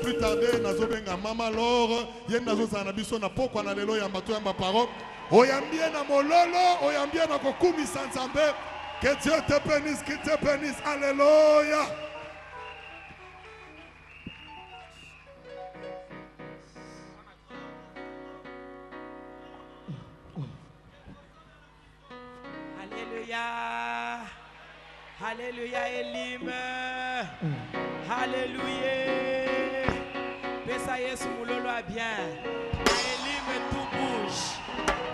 Plus tarder, nazobenga Mama Laure, yen nazo biso na poko na lelo ya mato ya parole. Oyambie na mololo, oyambie na kokumi sansambe. Que Dieu te bénisse, qu'il te bénisse. Alléluia. Alléluia. Alléluia, Elim. Alléluia. Pesa Yesu mulolo a bien. Na Elim tout bouge.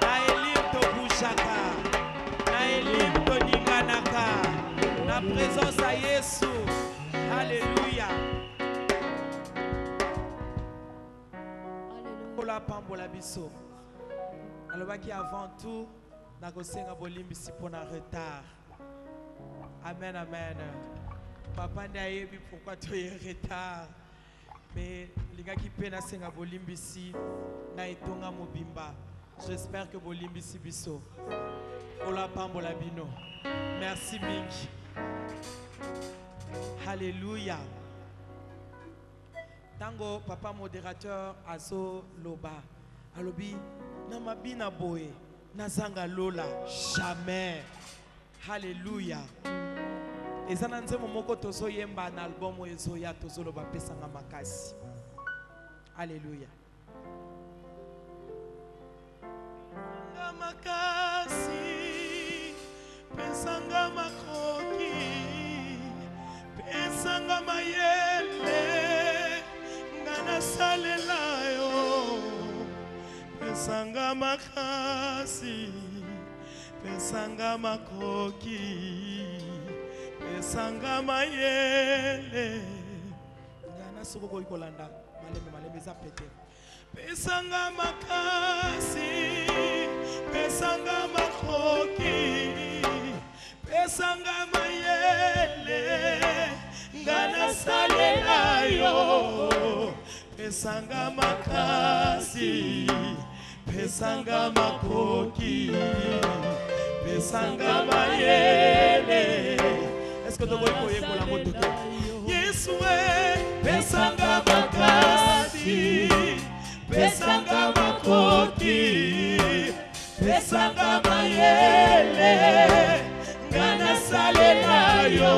Na Elim to bouchaka. Na Elim to ninganaka. Na présence à Yesu. Alléluia. Ola pambola biso. Alobaki avant tout, na kosenga bolimbisi pona retard. Amen, amen. Papa n'ayebi pourquoi tu es en retard. Mais les gars qui peinent à senga bolimbisi na etonga mobimba. J'espère que bolimbisi biso. Ola pambola bino. Merci Mink. Alléluia. Tango papa modérateur azo loba. Alobi na mabina boye na zanga lola jamais. Alléluia. Ezana nzemo moko tozo yemba na album ezo ya tozo loba pesanga makasi. Alléluia. Makasi pesanga makoki pesanga mayele ngana salela yo pesanga makasi pesanga makoki pesanga mayele ngana soko ikolanda maleme za pete pesanga makasi pesanga makoki pesanga mayele ngana salela yo pesanga makasi pesanga makoki pesanga mayele. Est-ce que tu veux y pour la moto? Yesu pesanga makasi pesanga makoki pesanga mayele ngana salela yo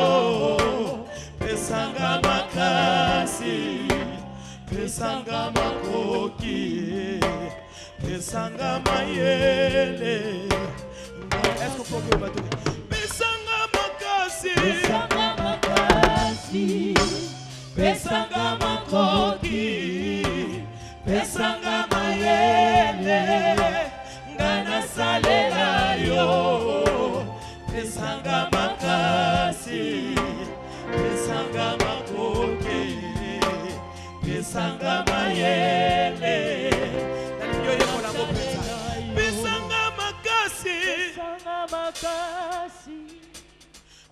pesanga makasi pesanga makoki pesanga mayele. Est-ce que vous pouvez battre? Pesanga makasi pesanga makasi pesanga makoki pesanga mayele ngana salela yo pesanga makasi pesanga makoki pesanga mayele. Pesanga makasi pesanga makasi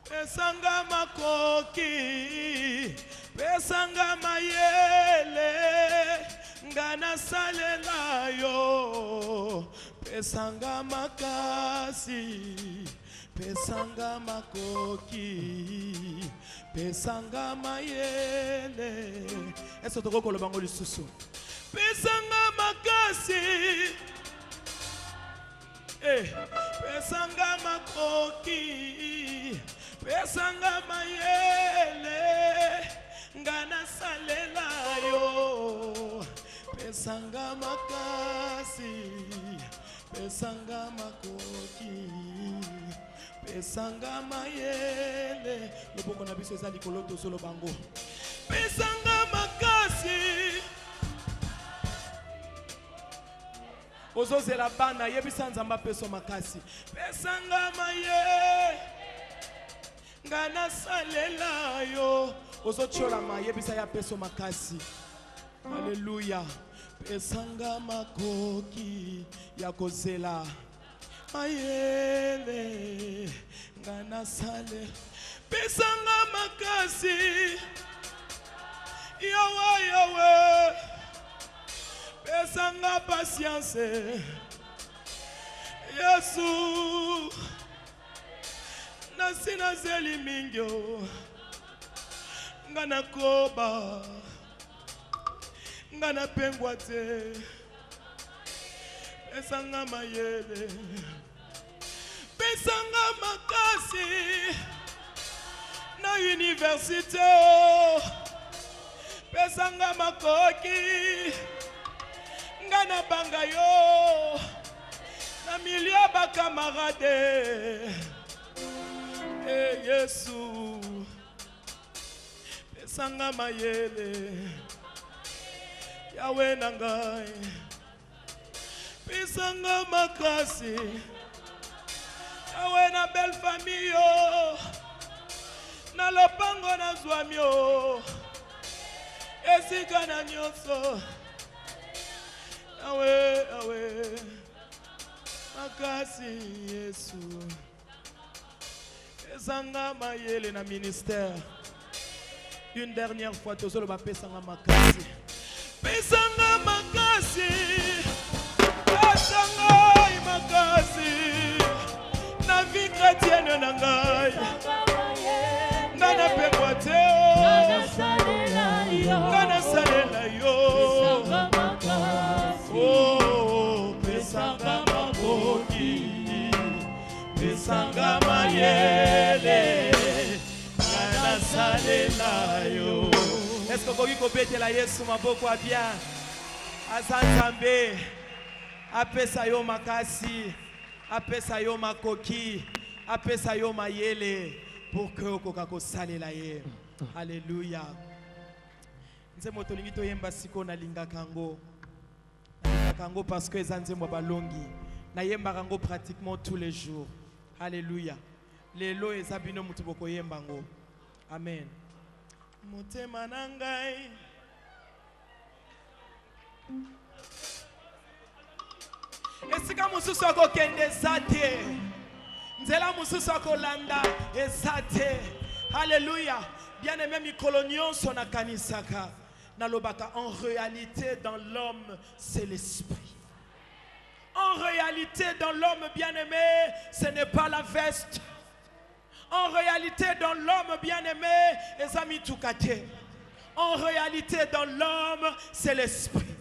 pesanga makoki pesanga mayele ngana salela yo pesanga makasi pesanga makoki pesanga mayele. Est-ce que tu connais le bango du sous? Pesanga makasi pesanga makoki pesanga mayele ngana salela yo pesanga makasi pesanga makoki pesanga mayele. Loboko na biso ezali koloto solo bango pesanga makasi ozozela bana yebisa nzamba peso makasi pesanga maye ngana salela yo ozochola ma yebisa ya peso makasi. Alléluia. Pesanga makoki ya kozela mayele ngana sale pesanga makasi yawe yawe pesanga patience Yesu nasina zeli mingyo ngana koba ngana pengwa te pesanga mayele pesanga makasi na université pesanga makoki ngana banga yo na milieu ba camarade Yesu pesanga mayele yawe nangai pesanga makasi yawe na belle famille yo na lopango na zwami yo esika na nyonso yawe makasi Yesu pesanga mayele na ministère une dernière fois tozolo ba pesanga makasi pesanga makasi pesanga makasi na vie chrétienne na ngai ngana pekwa te ngana salela yo oh pesanga makoki pesanga mayele ngana salela yo. Est-ce que vous pouvez la Yesu maboko a bien Azanzambe apesa yo makasi apesa yo makoki apesa yo mayele pour que okokako salela ye. Alléluia. Nze motolingi to yemba siko na linga kango parce que ezanzembo balongi na yemba kango pratiquement tous les jours. Alléluia. Lelo ezabino mutu boko yemba ngo. Amen. Motema na ngai esika mususu akokende zate nzela mususu akolanda ezate. Alléluia. Bien-aimé mikolo nyonso na kanisaka nalobaka en réalité dans l'homme c'est l'esprit. En réalité dans l'homme bien-aimé ce n'est pas la veste. En réalité, dans l'homme bien-aimé, en réalité, dans l'homme, c'est l'esprit.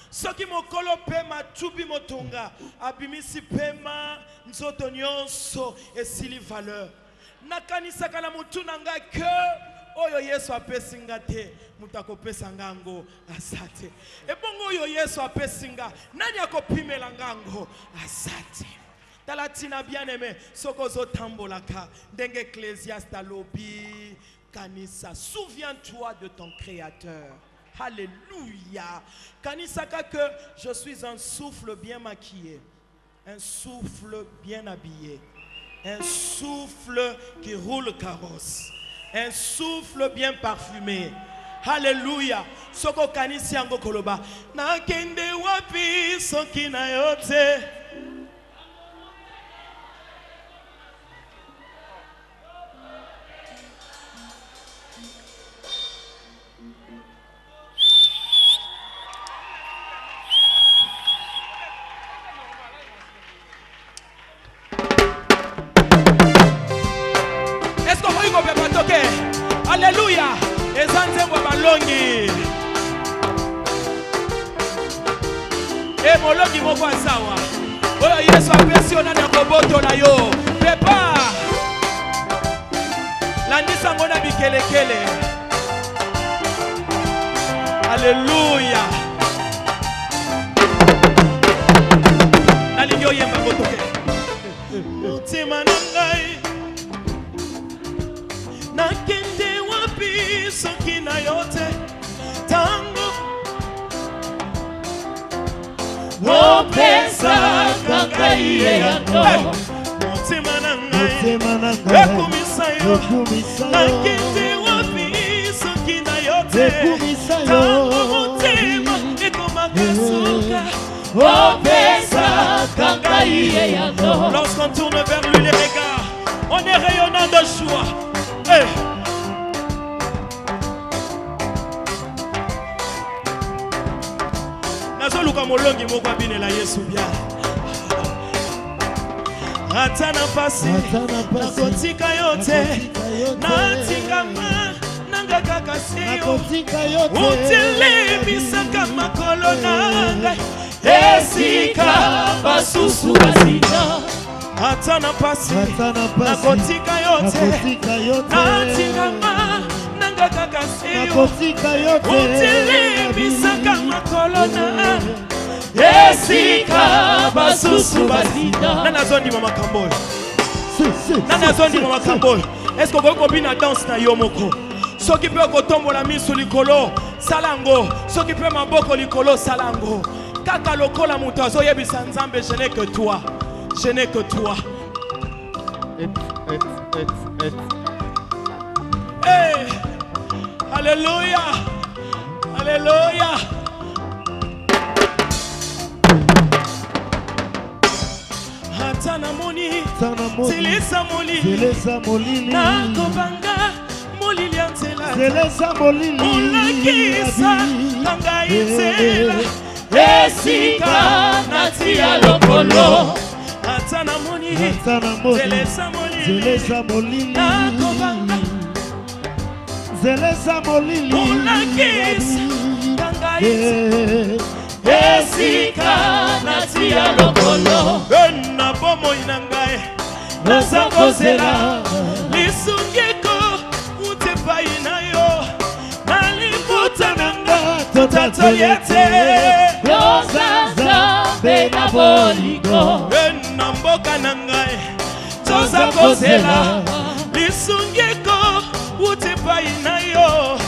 Ce qui m'a colopé, ma tubi motonga, abimisi pema, nzoto nyonso, et sili valeur. Nakanisa kana mutu nanga que, oyo yesu apesinga te, mutako pesanga ngo asate. Et bongo oyo yesu apesinga, nani akopimela ngango asate. Talatina bien-aimé, sokozo tambolaka, denge Ecclésiaste alobi, kanisa, souviens-toi de ton créateur. Alléluia. Kanisaka que je suis un souffle bien maquillé, un souffle bien habillé, un souffle qui roule carrosse, un souffle bien parfumé. Alléluia. Soko kanisi yango koloba, na kende wapi soki na yote. Alléluia. Ezanzembo balongi. E molongi moko asawa. Oyo Yesu apesi onana koboto na yo. Pepa. Landisa ngona bikelekele. Alléluia. Nalingi oyemba kotoke. Mutima na ngai. Nakende wapi soki na yote tango wopesa kangai yako mutima na ngai ekumisa yo nakende wapi soki na yote tango mutima ekumakasuka wopesa kangai yako. Lorsqu'on tourne vers lui les regards, on est rayonnant de joie. Hey. Nazoluka molongi moko abinela Yesu bia. Ata nafasi nakotika yote natingama nanga kaka seyo utile bisaka esika makolo na ngai esika basusu bazina ata na pasi nakotika yo te natingama nanga kaka seyo utilimbisaka makolo na esika basusu bazina nana zondima makambo oyo nana zondima makambo oyo est-ce que vous avez une danse na yo moko soki pe kotombola miso likolo salango soki pe maboko likolo salango kaka lokola muto azoyebisa nzambe je n'ai que toi je n'ai que toi hey alléluia alléluia Tana moni, Zelesa molili, nakobanga molili antela, Zelesa molili, molakisa kanga izela, esika natia lokolo. Tana moni, Zelesa molili, nakobanga, Zelesa molili, molakisa kanga izela. Esika natia lokolo na bomo inangae nasakozela lisungeko utepa inayo nalibuta nanga totato yete yozaza bena boligo na mboka nangae tosakozela lisungeko utepa inayo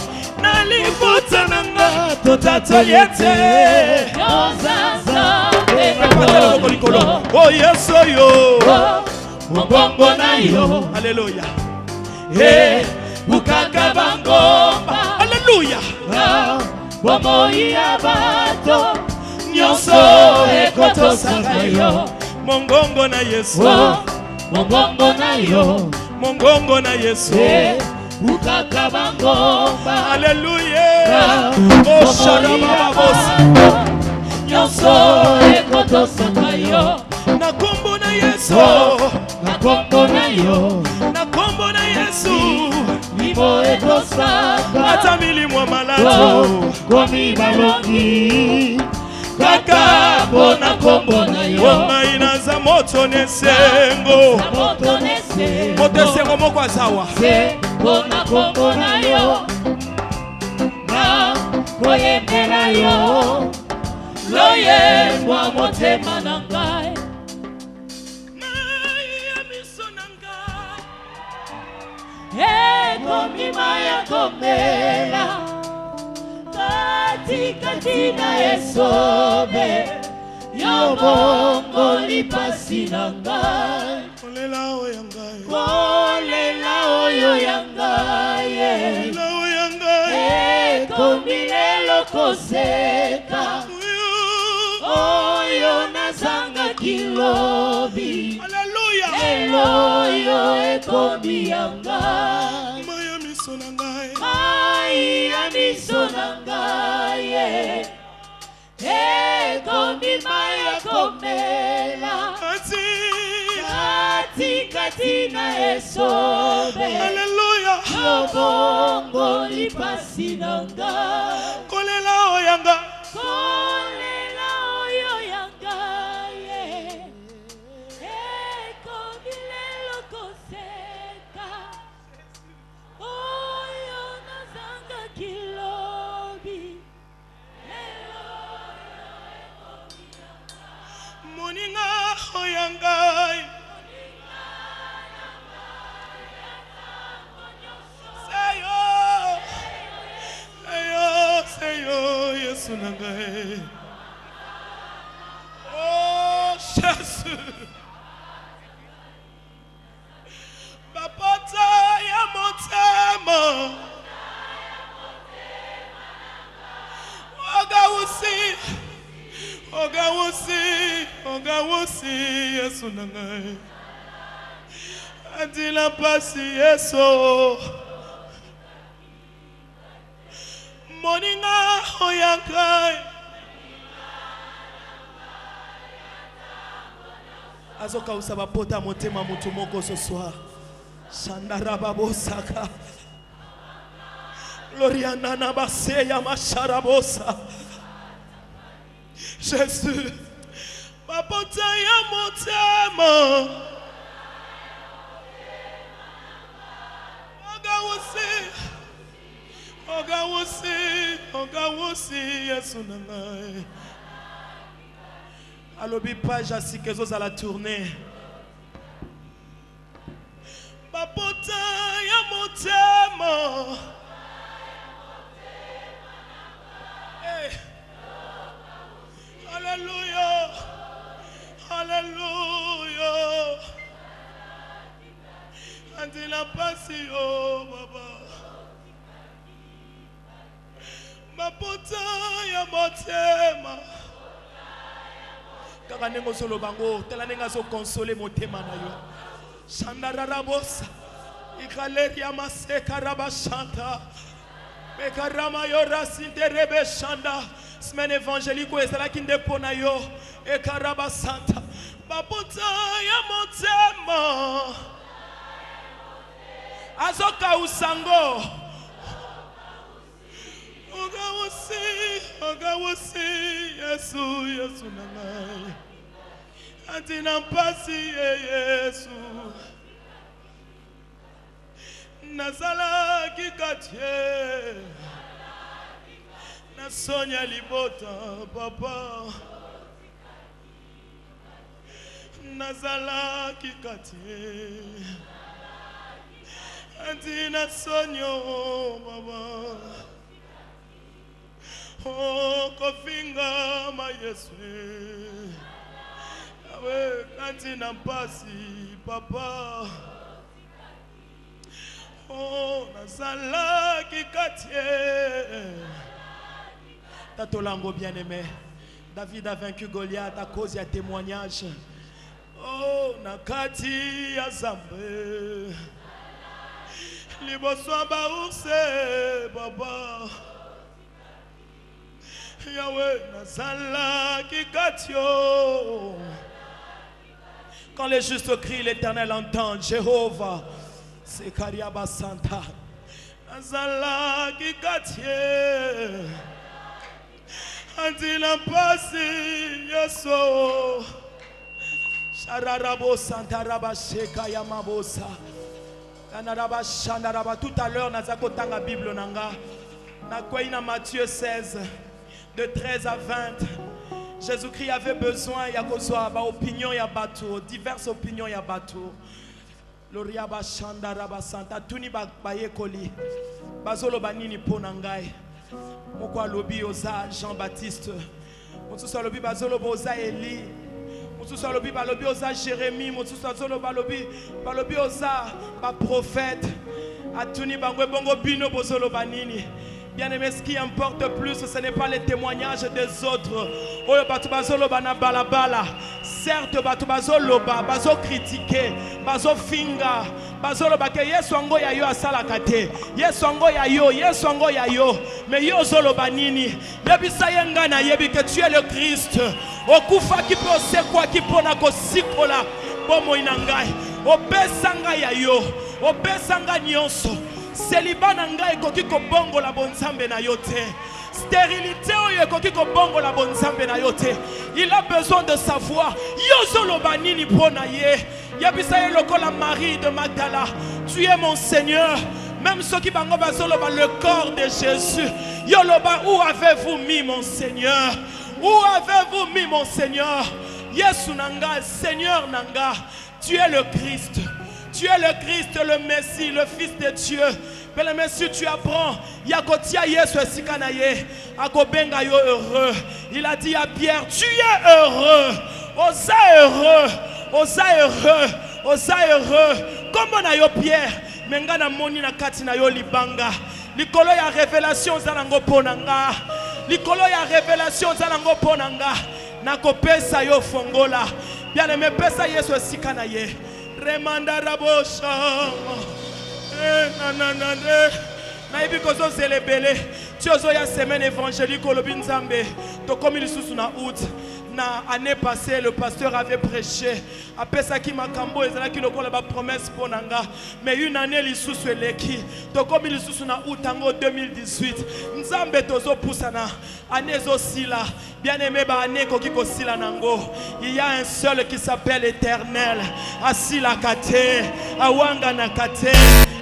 nalibuta nanga totato yete yozaza oh yes yo mbongo na yo haleluya eh ukaka bangomba haleluya bomo ya bato nyoso ekotosaka yo mongongo na Yesu mongongo na Yesu ukaka bangomba haleluya oh sharaba bosa nyoso ekotosaka yo na kombo na Yesu na kombo na Yesu mimo ekosaka ata milimo malatu komi balongi kaka bona kombo na yo maina za moto nesengo moko azawa bona kombo na yo na koyembela yo loye mwa motema nangai maya miso nangai komima ya komela katikati na esobe yo bongo lipasi nangai kolela oyo yangai komilelo koseka oyo nazanga kilobi haleluya eloyo ekomi yanga maya miso nangai ekomi maya komela katikati na esobe haleluya bongo lipasi nanga kolela oyanga moninga oyangai seyo Yesu nangai oh Jésus bapota ya motema ogawusi Yesu nangai adila pasi Yesu moninga oyangai azoka usaba pota motema mutu moko ce soir shandaraba bosaka Gloriana na baseya masharabosa Jésus. Mapota ya motema. Ogawusi, Yesu nangai. Alobi page asikezo za la tournée. Mapota ya motema. Hey. Alléluia. Alléluia. Andina pasi oh baba. Mapota ya motema. Kaka nengo solo bango, tela nenga so consoler motema na yo. Shandararabosa. Ikaleria maseka rabashanta. Mekarama yo rasinte rebe shanda. Semaine évangélique et cela qui dépona yo. Ekaraba santa. Mapota ya motema. Azoka usango. Ogawusi, Yesu, Yesu nangai. Antina pasi Yesu. Nazala kikatie. Nasonya libota, papa. Nazala kikatie. Antina sonyo, baba. Oh, kofinga ma Yesu. Awe kanti na pasi papa. Oh, nazala kikatie. Tatolango bien-aimé. David a vaincu Goliath à cause du témoignage. Oh, nakati ya zambe. Liboso ba urse baba. Yahweh nazala kikatio. Quand les justes crient, l'Éternel entend. Jéhovah, c'est Kariaba Santa. Nazala kikatie. Andina pasi yeso. Shararabo Santa Raba Sheka Yamabosa. Kanaraba Shandaraba. Tout à l'heure, nazako tanga Bible nanga. Nakweina Matthieu 16. De 13 à 20, Jésus-Christ avait besoin, il y a opinion, il y a bateau, diverses opinions, il y a bateau. Loriaba Shandaraba Santa, Tuni Bayekoli, Bazolo Banini Ponangai, Mokwa Lobi Oza Jean-Baptiste, Motusa Lobi Bazolo Boza Eli, Motusa Lobi Balobi Oza Jérémie, Motusa Zolo Balobi Oza prophète, Atuni Bangwe Bongo Bino Bozolo Banini. Bien-aimé, ce qui importe plus, ce n'est pas les témoignages des autres. Oyo batu bazolo bana balabala. Certes, batu bazolo ba, bazo critiquer, bazo finga, bazolo ba ke Yesu ango ya yo asala kate. Yesu ango ya yo, Yesu ango ya yo. Mais yo zolo banini. Yebisa yenga na yebi que tu es le Christ. Okufa ki po se kwa ki po na ko sikola bomo inangai. Obesanga ya yo, obesanga nyonso. Célibat nanga ekoki ko bongo la bonzambe na yote. Stérilité oyo ekoki ko bongo la bonzambe na yote. Il a besoin de savoir yozolo banini pona ye. Yebisa ye lokola Marie de Magdala. Tu es mon Seigneur. Même ceux qui bango bazolo ba le corps de Jésus. Yoloba, où avez-vous mis mon Seigneur? Où avez-vous mis mon Seigneur? Yesu nanga, Seigneur nanga. Tu es le Christ. Tu es le Christ, le Messie, le Fils de Dieu. Mais le Messie, tu apprends. Yakotia Yesu esikanaye. Akobenga yo heureux. Il a dit à Pierre, tu es heureux. Osa heureux. Osa heureux. Osa heureux. Comment na yo Pierre? Menga na moni na kati na yo libanga. Likolo ya révélation zalango ponanga. Likolo ya révélation zalango ponanga. Nakopesa yo fongola. Bien aimé, pesa Yesu esikanaye. Remanda rabosha. Na ibi kozo zelebele. Tu ozo ya semaine évangélique au Lobinzambe. To comme il sous na août. na année passée le pasteur avait prêché après ça qui makambo ezala ki lokola ba promesse pour nanga mais une année lisusu eleki to comme lisusu na utango 2018 nzambe tozo pusana année zo sila bien aimé ba année koki ko sila nango il y a un seul qui s'appelle Éternel asila kate awanga na kate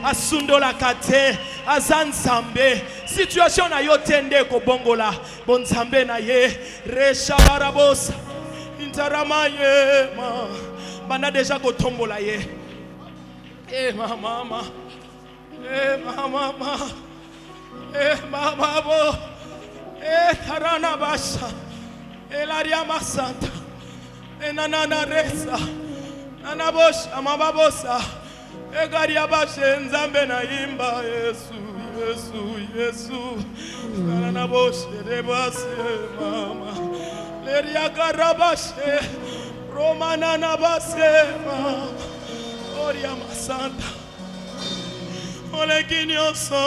asundo la kate azanzambe situation na yo tende ko bongola bonzambe na ye resha barabos intaramaye ma bana deja ko tombola ye mama mama mama bo tarana basha elaria masanta enana resa nana bosh amababosa egaria bashe nzambe na imba Yesu nana bosh rebase mama leria garabashe romana na base mama oria masanta ole kinyoso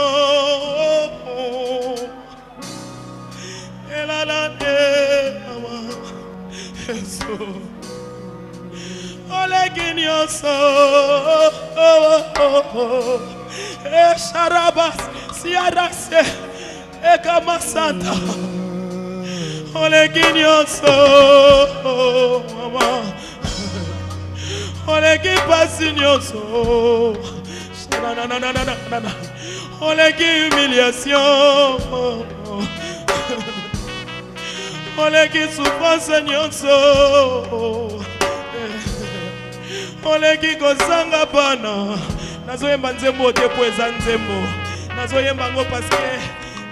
elala mama Yesu ole kinyoso sharabas siarase ekama santa ole kinyoso mama ole kipasinyoso na ole ki humiliation ole ki souffrance nyonso ole ki kozanga bana nazoyemba nzembo te po eza nzembo nazoyemba ngo parce que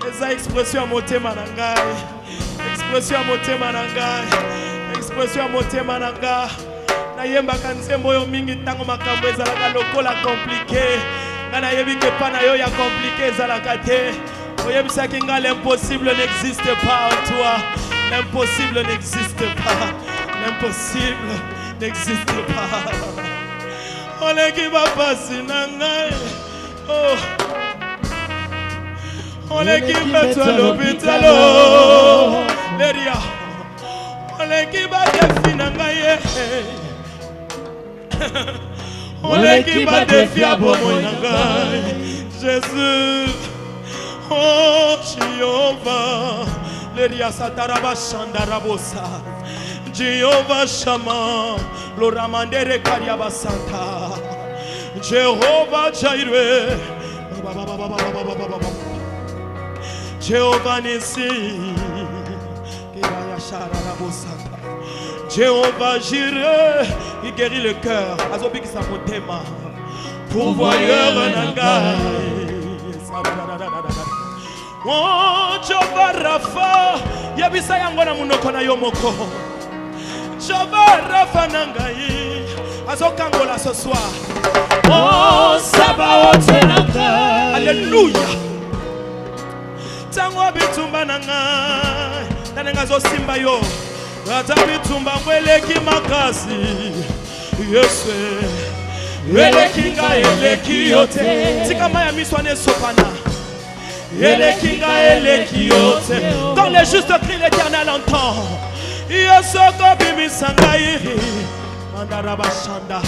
eza expression ya motema na ngai expression ya motema na ngai expression ya motema na ngai nayembaka nzembo oyo mingi ntango makambo ezalaka lokola compliqué nga nayebi ke pa na yo ya compliqué ezalaka te oyebisaki nga l'impossible n'existe pas en toi l'impossible n'existe pas l'impossible n'existe pas oleki bapasi na ngai oleki beto ya lopitalo leria oleki badefi na ngai oleki badefi ya bomoi na ngai Jésus oh Jéhovah leria sataraba shandarabosa Jehovah Shama Loramandere Kariaba Santa Jehovah Jireh Jehovah Nissi Jehovah Jireh il guérit le cœur Azobiki Samotema Pourvoyeur Nangai Oh Jehovah Rapha Yabisa yango na munoko na yo moko Jehovah Rapha nangai azokangola ce soir oh Sabaoth nangai alléluia tango bitumba nangai nanenga zo simba yo ata bitumba mweleki makasi Yesu eleki nga eleki yote tikama ya miswane sopana eleki nga eleki yote quand les justes crient l'Éternel entend Yesoko bimisangai mandarabashanda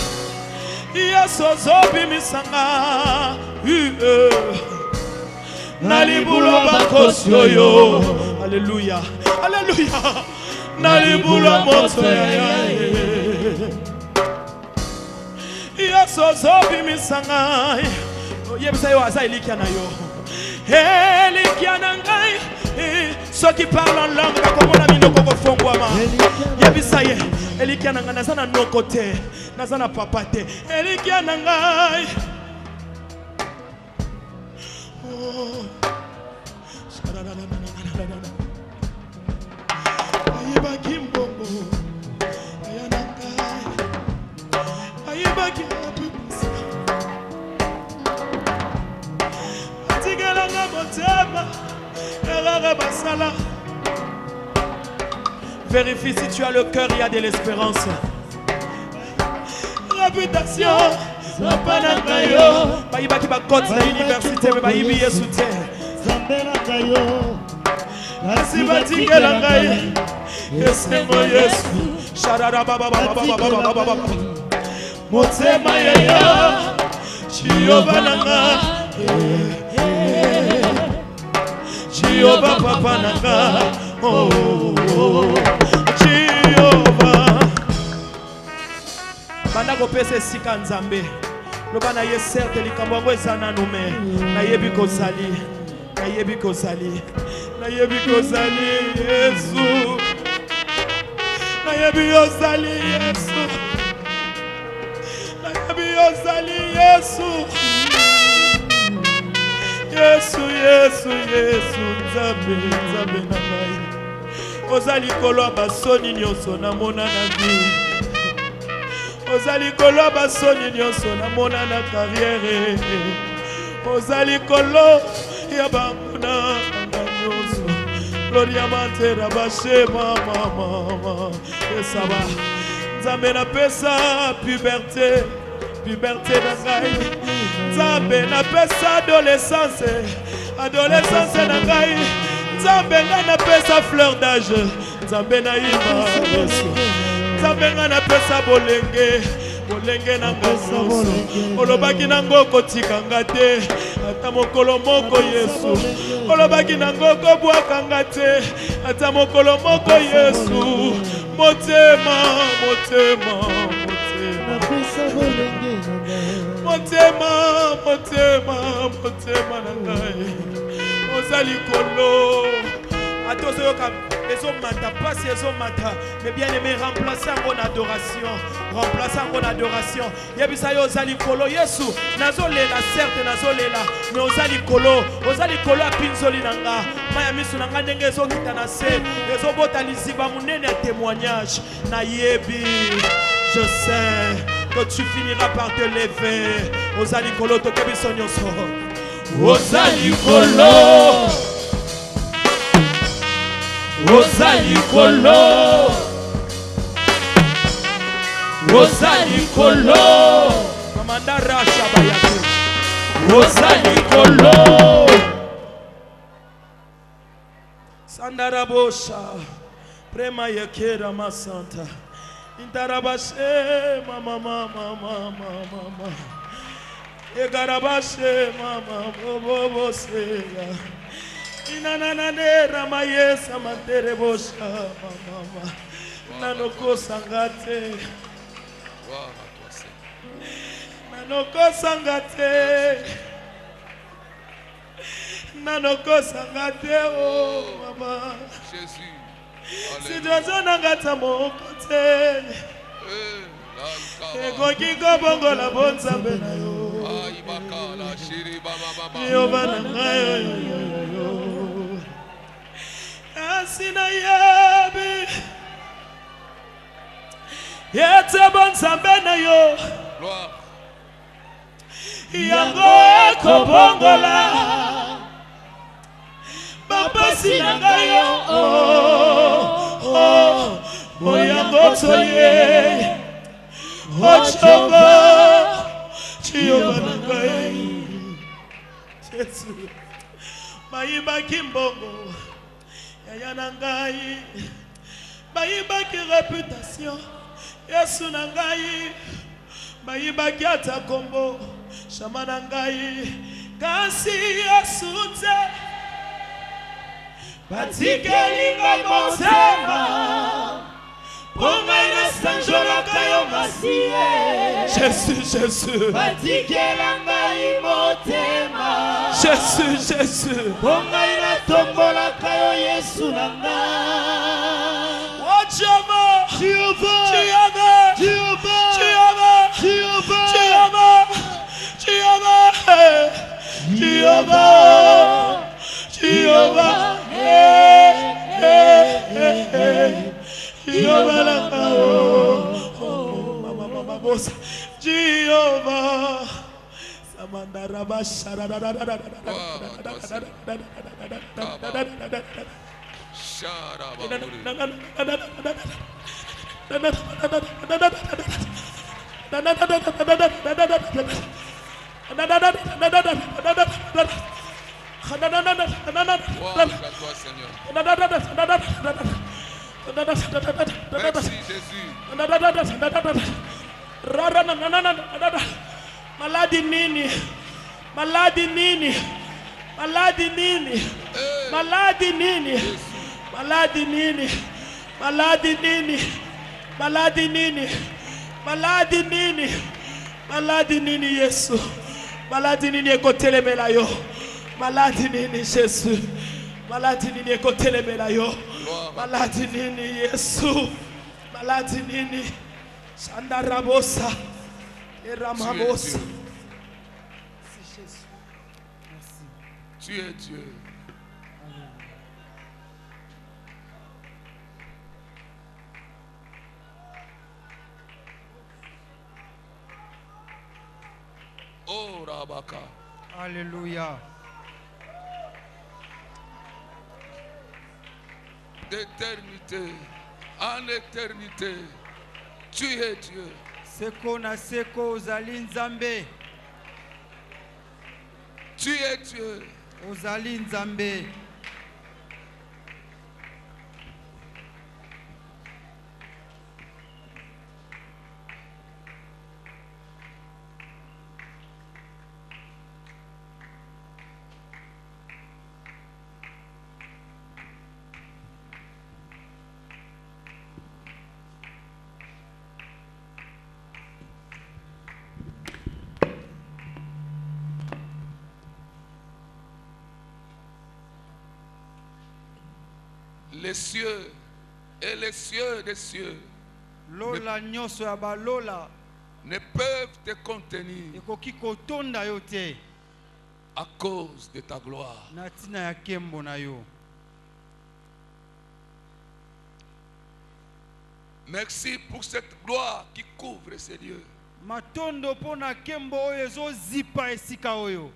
Yesozo bimisanga nalibulo bakosyo yo alléluia alléluia nalibulo moto ya Yesozo bimisanga yebisa yo asa elikia na yo elikia na ngai ceux qui parlent en langue bakomona minoko kofongwama yebisa ye elikia na ngai naza na noko te naza na papa te elikia na ngai ayebaki mbongo aya na ngai ayebaki mapimisa atikelanga motema vérifie si tu as le cœur, il y a de l'espérance. Réputation, Baïba qui va côté l'université, mais Baïbi est soutien. kasi batikela ngai esengo Yesu sharara baba motema yeyo Jehova nanga Jehova papa nanga Jehova banda kopesa esika Nzambe loba na ye certes likambo yango eza nanu me nayebi kozali Yesu nayebi ozali Yesu Nzambe na ngai ozali kolo basoni nyonso na mona na vie ozali kolo basoni nyonso na mona na carrière ozali kolo ya banguna nyonso gloria matera bashe mama esaba Nzambe na pesa puberté na ngai Nzambe na pesa adolescence na ngai Nzambe na pesa fleur d'âge Nzambe na ima Yesu Nzambe na pesa bolenge na ngaso olobaki nango kotikanga te ata mokolo moko Yesu olobaki nango kobwakanga te ata mokolo moko Yesu motema na ngai ozali kolo atozo yoka ezomata pasi ezomata mais bien aimé remplacer en adoration yebisa yo ozali kolo Yesu nazolela certes nazolela mais ozali kolo apinzoli nanga maya misu nanga ndenge ezokita na se ezobota liziba munene ya témoignage nayebi je sais que tu finiras par te lever ozali kolo tokebiso nyonso ozali kolo Mamanda Rasha Bayatu ozali kolo Sandarabosha Prema Yekera Masanta Intarabashe mama Egarabashe mama bobo seya Inanane ramayesa manterebosha mama nanoko sangate oh mama Jésus si dozo nangata mokote ekoki kobongola bonzambe na yo Jehova na ngai asina yebi yete bonzambe na yo yango ekobongola bapasi na ngai yo moyango toye ochongo Jehova na ngai Yesu bayibaki mbongo yaya na ngai bayibaki réputation Yesu na ngai bayibaki ata kombo shama na ngai kasi Yesu te batikeli ngai motema pongai na sanjolaka yo masiye Jésus batikela ngai motema Jésus pongai na tombolaka yo Yesu na ngai oh Jehovah mama bosa Jehovah samandara bashara Gloire à toi, Seigneur. Merci, Jésus. Maladi nini? Maladi nini? Maladi nini? Maladi nini? Maladi nini? Maladi nini? Maladi nini? Maladi nini? Maladi nini Yesu? Maladi nini ekotelemela yo? Maladi nini Jésus? Maladi nini ekotelemela yo? Maladi nini Yesu? Maladi nini? Shandarabosa. Eramabosa. Merci Jésus. Merci. Tu es Dieu. Oh Rabaka. Alléluia. D'éternité en éternité, tu es Dieu. Seko na seko ozali nzambe. Tu es Dieu. Ozali nzambe. Les cieux et les cieux des cieux Lola nyonso ya balola ne peuvent te contenir ekoki kotonda yo te à cause de ta gloire. na ntina ya nkembo na yo. Merci pour cette gloire qui couvre ces lieux. Matondo mpo na nkembo oyo ezozipa esika oyo.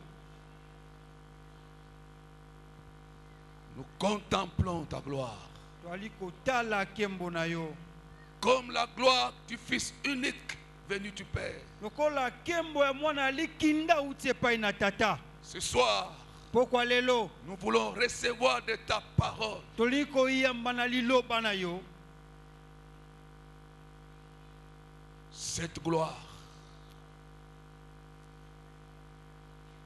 Nous contemplons ta gloire. Toali kotala nkembo na yo. Comme la gloire du Fils unique venu du Père. Lokola nkembo ya mwana likinda uti epai na tata. Ce soir, Pokwa lelo nous voulons recevoir de ta parole toli koyamba na liloba na yo cette gloire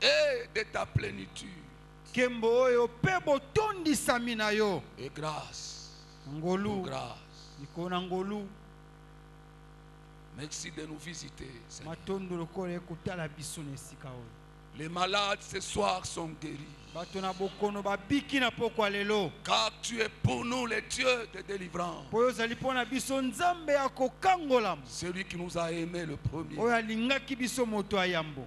et de ta plénitude nkembo oyo mpe botondisami na yo. et grâce. Ngolu Grâce. likona ngolu Merci de nous visiter, Seigneur. matondo lokola ekotala biso na esika oyo. Les malades ce soir sont guéris. Bato na bokono babiki na pokwa lelo. Car tu es pour nous le Dieu de délivrance. Po oyo ozali mpo na biso nzambe ya kokangolama. Celui qui nous a aimés le premier. Oyo alingaki biso moto ya yambo.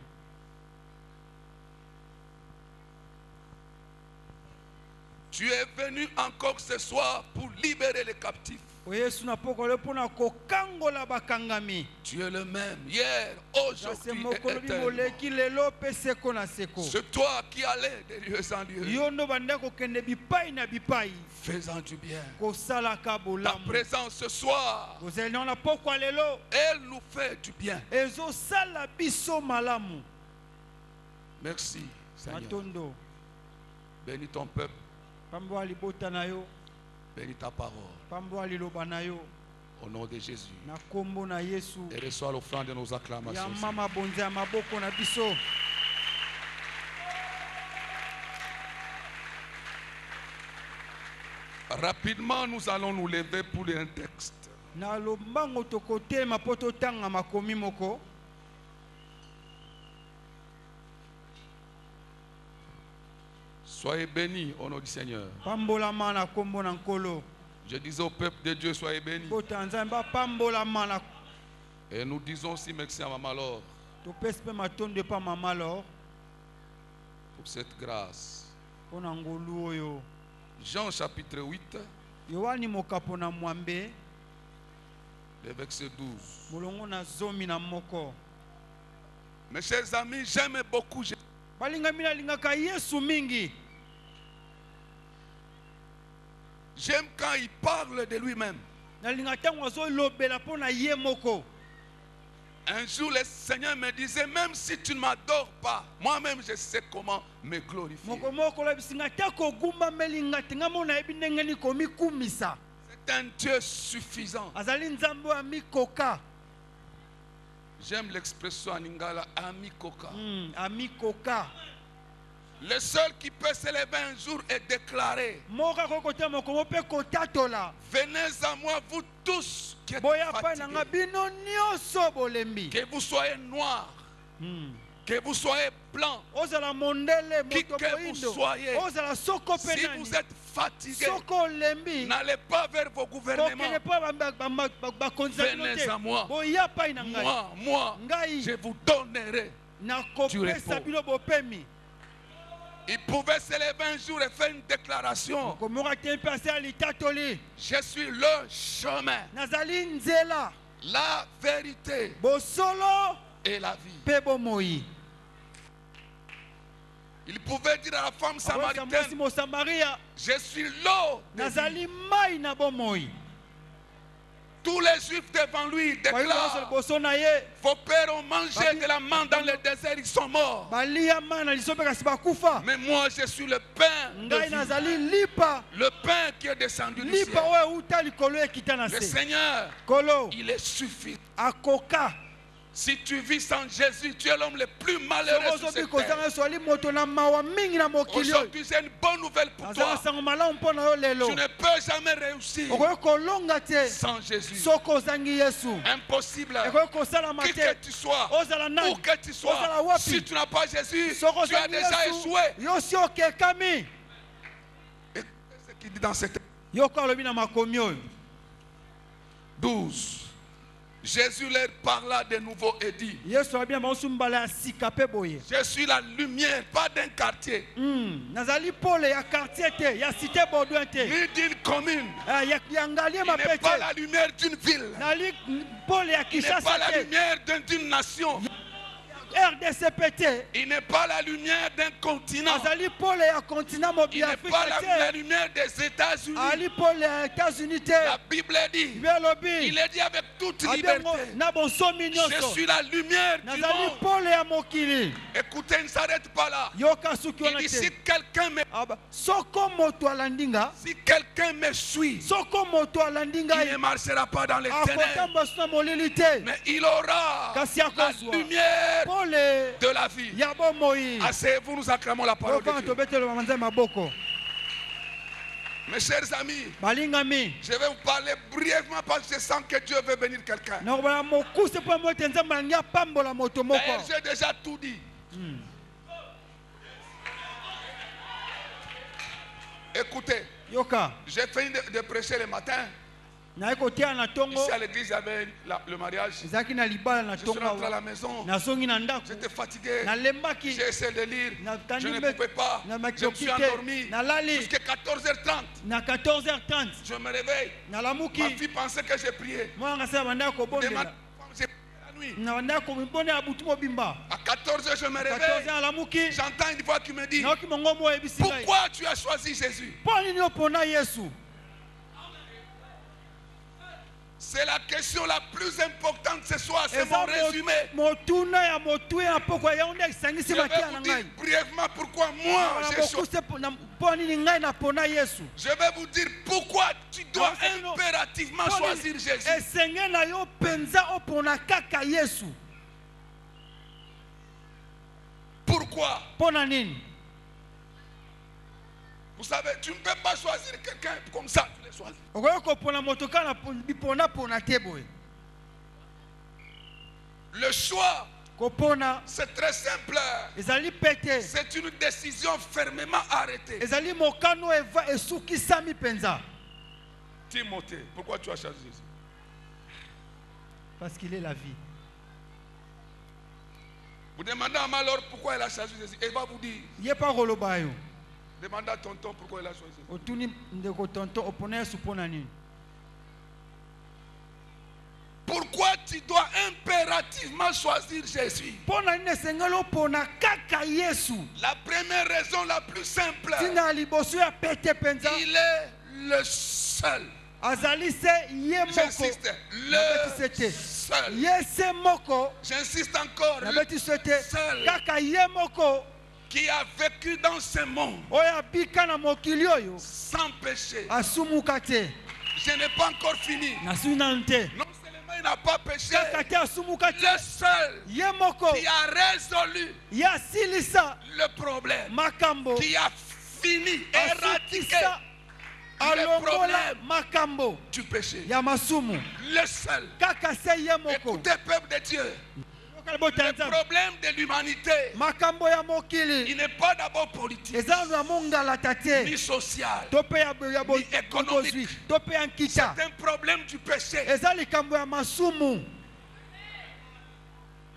Tu es venu encore ce soir pour libérer les captifs. Yesu na pokwa lelo mpo na kokangola bakangami. Tu es le même hier, Kasi aujourd'hui et mokolo éternellement. bimoleki lelo mpe seko na seko. C'est toi qui allais de lieu en lieu, Yo ndo banda kokende bipai na bipai. faisant du bien. Kosalaka Ta bolamu. présence ce soir, Ozali na pokwa lelo. elle nous fait du bien. Ezosala biso malamu. Merci, Seigneur. Matondo. Bénis ton peuple, Pambo libota na yo. bénis ta parole. Pambo liloba na yo. Au nom de Jésus. Na kombo na Yesu. Et reçois l'offrande de nos Ya acclamations. mama bonze ya maboko na biso. Rapidement, nous allons nous lever pour un texte. Na lombango tokotelema po totanga makomi moko. Soyez bénis au nom du Seigneur. Pambolama na kombo na nkolo. Je disais au peuple de Dieu, soyez bénis. Kota nzambe pambolama na Et nous disons aussi merci à Maman Laure topesi mpe matondo pa mama lor. pour cette grâce. Po na ngolu oyo. Jean chapitre 8, Yohani mokapo na mwambe. le verset 12. Molongo na zomi na moko. Mes chers amis, j'aime beaucoup Jésus. Balingami na lingaka Yesu mingi. J'aime quand il parle de lui-même. Na linga tango azolobela po na ye moko. Un jour, le Seigneur me disait, même si tu ne m'adores pas, moi-même je sais comment me glorifier. C'est un Dieu suffisant. J'aime l'expression en lingala, ami koka. Ami Koka. Le seul qui peut se lever un jour et déclarer, venez à moi vous tous qui êtes fatigués, que vous soyez noirs, que vous soyez blancs, qui que vous soyez, si vous êtes fatigués, n'allez pas vers vos gouvernements, venez à moi, moi, je vous donnerai du repos. Il pouvait se lever un jour et faire une déclaration. Je suis le chemin, la vérité et la vie. Il pouvait dire à la femme samaritaine, je suis l'eau de vie. Tous les Juifs devant lui déclarent, vos pères ont mangé de la manne dans le désert, ils sont morts. Mais moi je suis le pain de vie. Le pain qui est descendu du ciel. Le Seigneur, il est suffisant. Si tu vis sans Jésus, tu es l'homme le plus malheureux sur cette terre. Aujourd'hui, c'est une bonne nouvelle pour toi. Tu ne peux jamais réussir sans Jésus. Impossible. Qui que tu sois, où que tu sois, si tu n'as pas Jésus, tu as déjà échoué. Et ce qu'il dit dans cette 12. Jésus leur parla de nouveau et dit, je suis la lumière, pas d'un quartier, ni d'une commune. Il n'est pas la lumière d'une ville. Il n'est pas la lumière d'une nation. Il n'est pas la lumière d'un continent. Il n'est pas la lumière des États-Unis. La Bible dit, il est dit avec toute liberté, je suis la lumière du monde. Écoutez, ne s'arrête pas là. Il dit, si quelqu'un me suit, il ne marchera pas dans les ténèbres, mais il aura la lumière de la vie. Asseyez-vous, nous acclamons la parole de Dieu. Mes chers amis, je vais vous parler brièvement parce que je sens que Dieu veut bénir quelqu'un. D'ailleurs, j'ai déjà tout dit. Écoutez, j'ai fini de prêcher le matin. Ici à l'église, il y avait le mariage. Je suis rentré à la maison. J'étais fatigué. J'ai essayé de lire. Je ne pouvais pas. Je me suis endormi jusqu'à 14h30. Je me réveille. Ma fille pensait que j'ai prié. À 14h, je me réveille. J'entends une voix qui me dit, pourquoi tu as choisi Jésus? C'est la question la plus importante ce soir, c'est mon résumé. Je vais vous dire brièvement pourquoi moi j'ai choisi. Je vais vous dire pourquoi tu dois impérativement choisir Jésus. Pourquoi? Vous savez, tu ne peux pas choisir quelqu'un comme ça, tu les choisis. Le choix, c'est très simple. C'est une décision fermement arrêtée. Timothée, pourquoi tu as choisi Jésus? Parce qu'il est la vie. Vous demandez à ma Laure pourquoi elle a choisi Jésus. Elle va vous dire. Demandez à tonton pourquoi il a choisi. Pourquoi tu dois impérativement choisir Jésus? La première raison la plus simple, il est le seul. J'insiste, le seul. J'insiste encore, le seul qui a vécu dans ce monde sans péché. Je n'ai pas encore fini. Non seulement il n'a pas péché, le seul qui a résolu le problème, qui a fini, éradiqué le problème du péché. Le seul. Écoutez, peuple de Dieu. Le problème de l'humanité, il n'est pas d'abord politique, ni social, ni économique. C'est un problème du péché.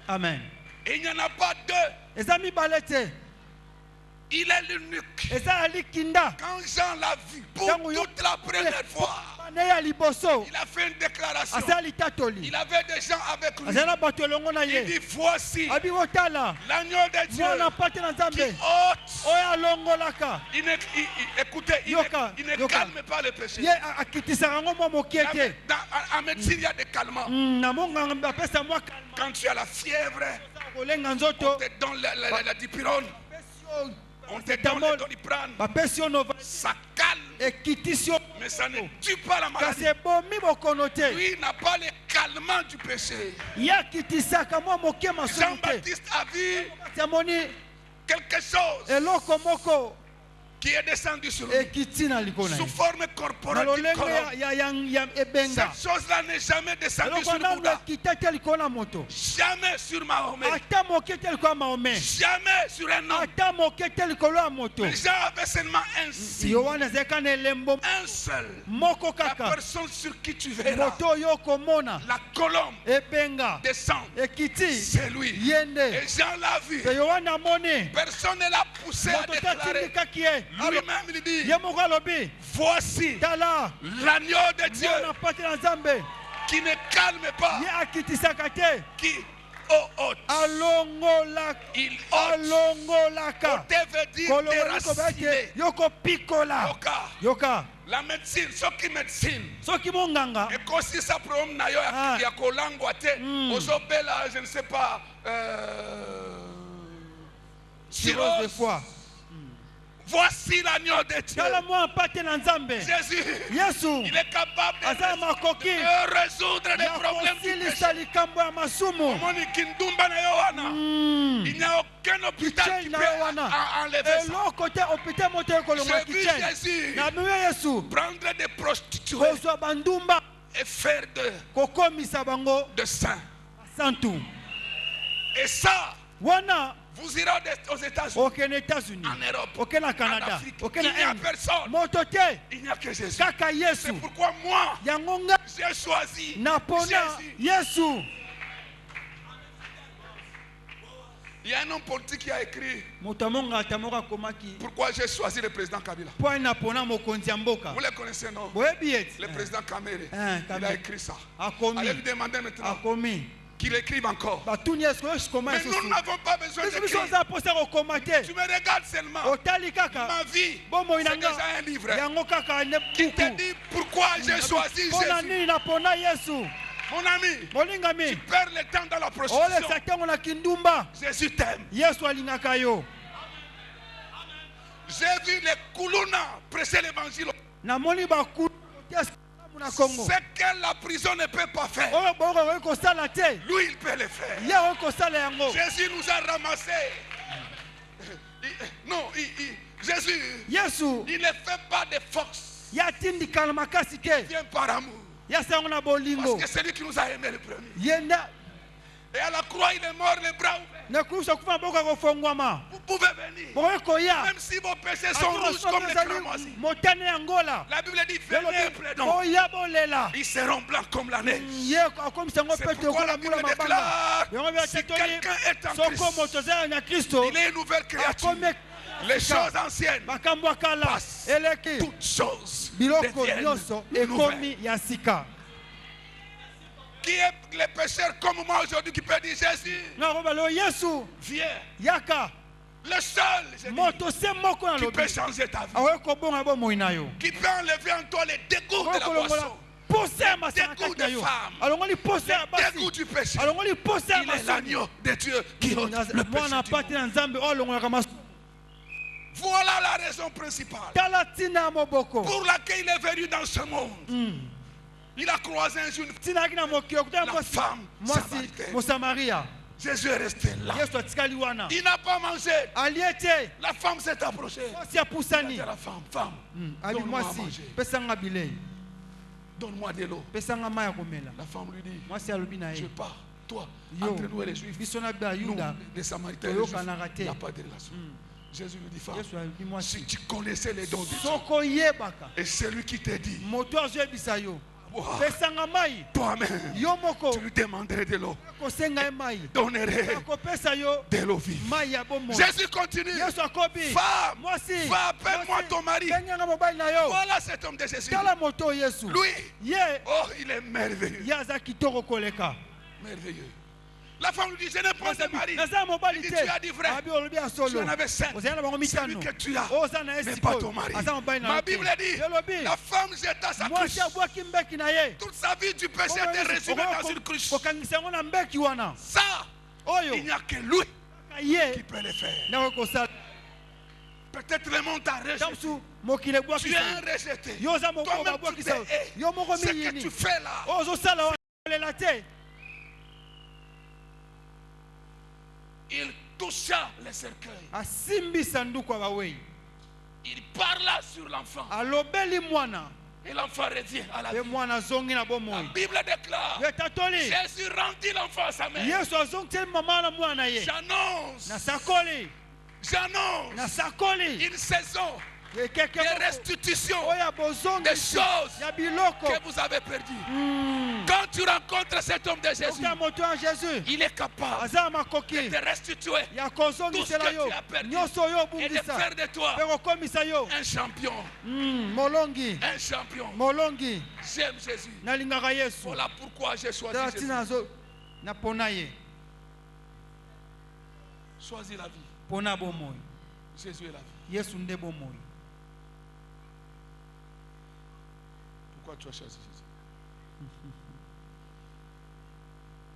Amen. Et il n'y en a pas deux. Il est l'unique. Quand Jean l'a vu pour toute la première fois, il a fait une déclaration. Il avait des gens avec lui. Il dit, voici l'agneau de Dieu qui ôte. Écoutez, il ne calme pas le péché. En médecine, il y a des calmants. Quand tu as la fièvre, on te donne la dipyrone. On te donne le Doliprane. Ça calme. Mais ça ne tue pas la maladie. Lui n'a pas le calmant du péché. Jean-Baptiste a vu quelque chose qui est descendu sur lui sous forme corporelle. Cette chose-là n'est jamais descendue sur Bouddha, jamais sur Mahomet, jamais sur un homme. Les gens avaient seulement un signe, un seul, la personne sur qui tu verras la colombe descendre, c'est lui. Et Jean l'a vu, personne ne l'a poussé à déclarer. Lui-même il dit, voici l'agneau de Dieu qui ne calme pas, qui ôte. Il ôte. Ôter veut dire déraciner. Yoka. La médecine, ce qui médecine. Et quand si ça problème na yo ya kolangwa te, ozobela je ne sais pas cirrhose de foie. Voici l'agneau de Dieu. Jésus, il est capable de résoudre les problèmes du péché. Il n'y a aucun hôpital qui peut enlever ça. J'ai vu Jésus prendre des prostituées et faire de saints. Et ça, vous irez aux États-Unis, en Europe, en Afrique. Il n'y a personne. Il n'y a que Jésus. C'est pourquoi moi, j'ai choisi Jésus. Il y a un homme politique qui a écrit pourquoi j'ai choisi le président Kabila. Vous le connaissez, non? Le président Kamere. Il a écrit ça. Allez lui demander maintenant qu'il écrive encore. Mais nous n'avons pas besoin d'écrire. Tu me regardes seulement. Ma vie, c'est déjà un livre qui te dit pourquoi j'ai choisi Jésus. Mon ami, tu perds le temps dans la prostitution. Jésus t'aime. J'ai vu les Koulouna prêcher l'évangile. Ce que la prison ne peut pas faire, lui il peut le faire. Jésus nous a ramassés. Non, Jésus, il ne fait pas de force. Il vient par amour. Parce que c'est lui qui nous a aimés le premier. Et à la croix, il est mort les bras ouverts. Vous pouvez venir. Même si vos péchés sont rouges comme les cramoisis. La Bible dit, venez plaidons. Ils seront blancs comme la neige. C'est pourquoi la Bible déclare, si quelqu'un est en Christ, il est une nouvelle créature. Les choses anciennes passent. Toutes choses deviennent nouvelles. Qui est le pécheur comme moi aujourd'hui qui peut dire Jésus, viens, Le seul, je dis, qui peut changer ta vie, qui peut enlever en toi les dégoûts de la boisson, les dégoûts des femmes, les dégoûts du péché. Il est l'agneau de Dieu qui ôte le péché du monde. Voilà la raison principale pour laquelle il est venu dans ce monde. Il a croisé un jour la femme samaritaine. Jésus est resté là. Il n'a pas mangé. La femme s'est approchée. Il a dit à la femme, donne-moi à manger. Donne-moi de l'eau. La femme lui dit, je pars. Toi, entre nous et les Juifs, nous, les Samaritains et les Juifs, il n'y a pas de relation. Jésus lui dit, femme, si tu connaissais les dons de Dieu, et celui qui te dit, toi-même, tu lui demanderais de l'eau, donnerais de l'eau vive. Jésus continue, femme, va, appelle-moi ton mari. Voilà cet homme de Jésus. Lui, oh, il est merveilleux. Merveilleux. La femme lui dit, je n'ai pas de mari. Il dit, tu as dit vrai. Tu en avais 5. Celui que tu as n'est pas ton mari. Ma Bible dit, la femme jeta sa cruche. Toute sa vie du péché était résumée dans une cruche. Ça, il n'y a que lui qui peut le faire. Peut-être le monde t'a rejeté. Tu es un rejeté. Toi-même tu te hais. Ce que tu fais là. Il toucha le cercueil. Il parla sur l'enfant. Et l'enfant revient à la vie. La Bible déclare, Jésus rendit l'enfant à sa mère. J'annonce une saison de restitution des choses que vous avez perdues. Quand tu rencontres cet homme de Jésus, il est capable de te restituer tout ce que tu as perdu et de faire de toi un champion. Un champion. J'aime Jésus. Voilà pourquoi j'ai choisi Jésus. Choisis la vie. Jésus est la vie. Pourquoi tu as choisi Jésus?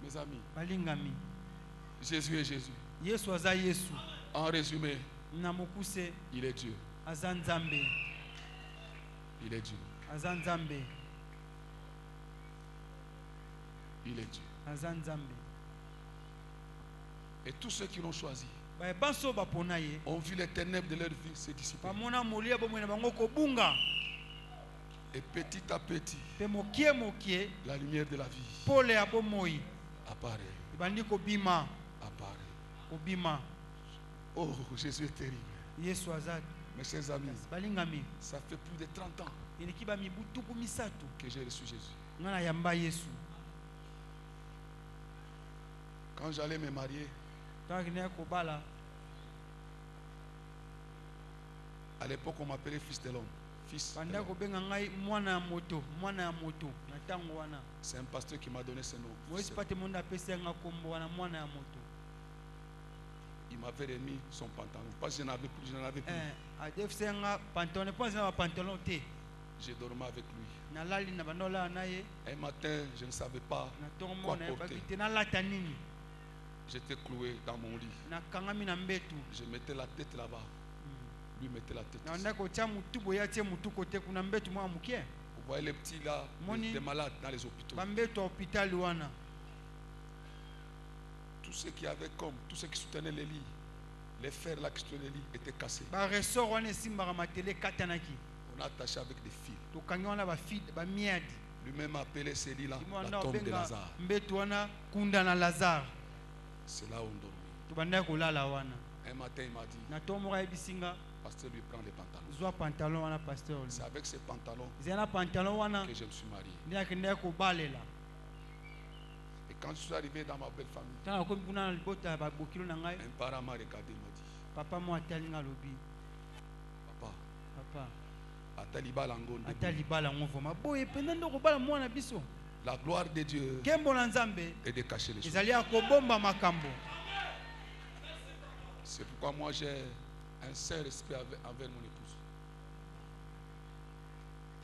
Mes amis, Jésus est Jésus. En résumé, il est Dieu. Il est Dieu. Il est Dieu. Et tous ceux qui l'ont choisi ont vu les ténèbres de leur vie se dissiper. Et petit à petit, la lumière de la vie apparaît. Oh, Jésus est terrible. Mes chers amis, ça fait plus de 30 ans que j'ai reçu Jésus. Quand j'allais me marier, à l'époque on m'appelait fils de l'homme. C'est un pasteur qui m'a donné ce nom. Il m'avait remis son pantalon. Parce que je n'en avais plus. Je dormais avec lui. Un matin, je ne savais pas quoi porter. J'étais cloué dans mon lit. Je mettais la tête là-bas. Lui mettait la tête ici. Vous voyez les petits là, les malades dans les hôpitaux. Tous ceux qui avaient comme, tous ceux qui soutenaient les lits, les fers là qui soutenaient les lits étaient cassés. On a attaché avec des fils. Lui-même a appelé ces lits là la tombe de Lazare. C'est là où on dormait. Un matin il m'a dit, pasteur lui prend les pantalons. C'est avec ces pantalons que je me suis marié. Et quand je suis arrivé dans ma belle famille, un parent m'a regardé et m'a dit, Papa, la gloire de Dieu est de cacher les choses. C'est pourquoi moi j'ai un saint respect envers mon épouse.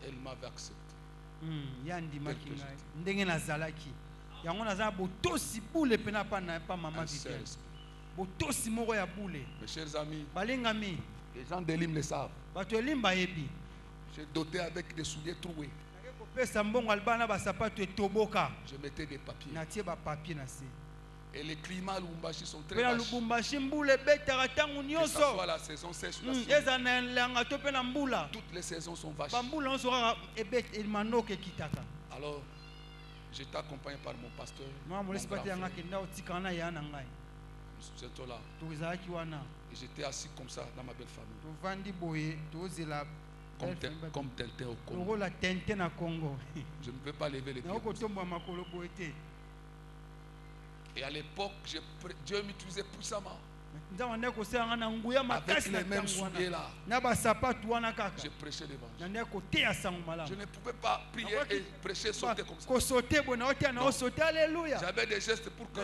Elle m'avait accepté. Yandi makinga ndenge nazalaki. Yango naza botosi boule pena pa maman Viviane. Botosi moko ya boule. Mes chers amis, balengami, les gens de Lim le savent. Bato limba yebi. J'ai doté avec des souliers troués. Pesa mbongo albana ba sapato etoboka. Je mettais des papiers. Natie ba papier na se. Et les climats à Lubumbashi sont très bas. bas. Que ce soit la saison sèche ou la saison. Toutes les saisons sont vaches. Alors, j'étais accompagné par mon pasteur. Nous étions là. Et j'étais assis comme ça dans ma belle famille. Comme Tintin au Congo. Je ne peux pas lever les pieds. Et à l'époque, Dieu m'utilisait puissamment. Avec les mêmes souliers là, j'ai prêché l'évangile. Je ne pouvais pas prier et prêcher, sauter comme ça. J'avais des gestes pour que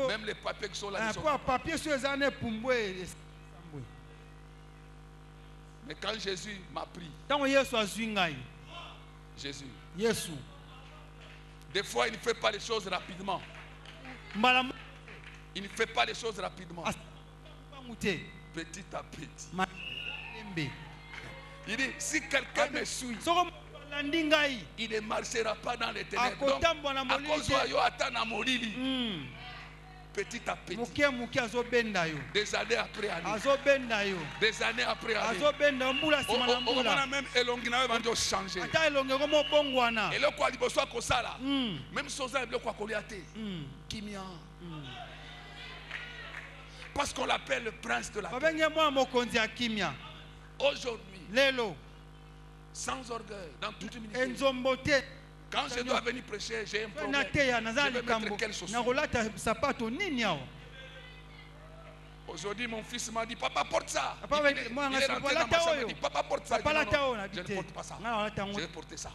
même les papiers qui sont là, mais quand Jésus m'a pris, Jésus, des fois il ne fait pas les choses rapidement. Il ne fait pas les choses rapidement. Petit à petit. Il dit, si quelqu'un me suit, il ne marchera pas dans les ténèbres. Donc, à cause de petit à petit. Des années après année. Des années après année. On a même élongina va changer. Et le quoi il besoin que ça là. Même soza le quoi koliate. Kimia. Parce qu'on l'appelle le prince de la paix. Aujourd'hui, sans orgueil, dans toute humilité. Quand je dois venir prêcher, j'ai un problème. Je vais mettre quelle chaussure? Aujourd'hui, mon fils m'a dit, papa, porte ça. Il est rentré dans ma chambre, il dit, papa, porte ça. Je ne porte pas ça. Je vais porter ça.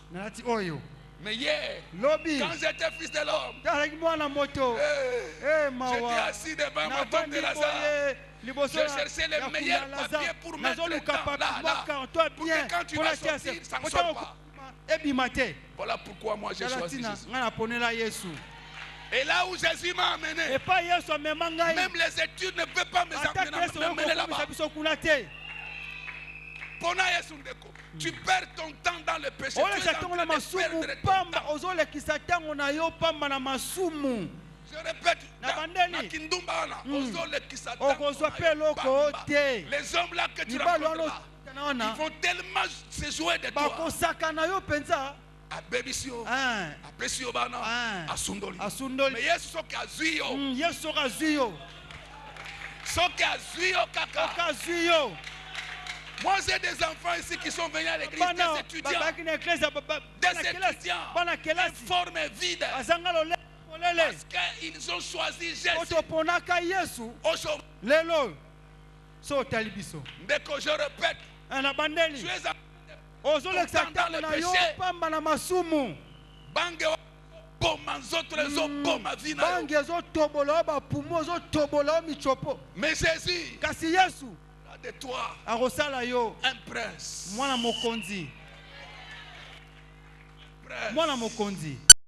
Mais hier, quand j'étais fils de l'homme, j'étais assis devant ma tombe de Lazare. Je cherchais les meilleurs papiers pour mettre dedans, là. Pour que quand tu vas sortir, ça ne sort pas. Voilà pourquoi moi j'ai choisi Jésus. Et là où Jésus m'a amené, même les études ne peuvent pas m'amener là-bas. Tu perds ton temps dans le péché. Tu es en train de perdre ton temps. Je répète, les hommes là que tu rencontres là, ils vont tellement se jouer de toi. Abebisio, Abesio Bana, Asundoli. Mais Yesu Kazuyo. Kaka. Moi j'ai des enfants ici qui sont venus à l'église, des étudiants, informés, vides. Parce qu'ils ont choisi Jésus. Aujourd'hui, je répète, tu es dans le péché. Mais Jésus a de toi un prince.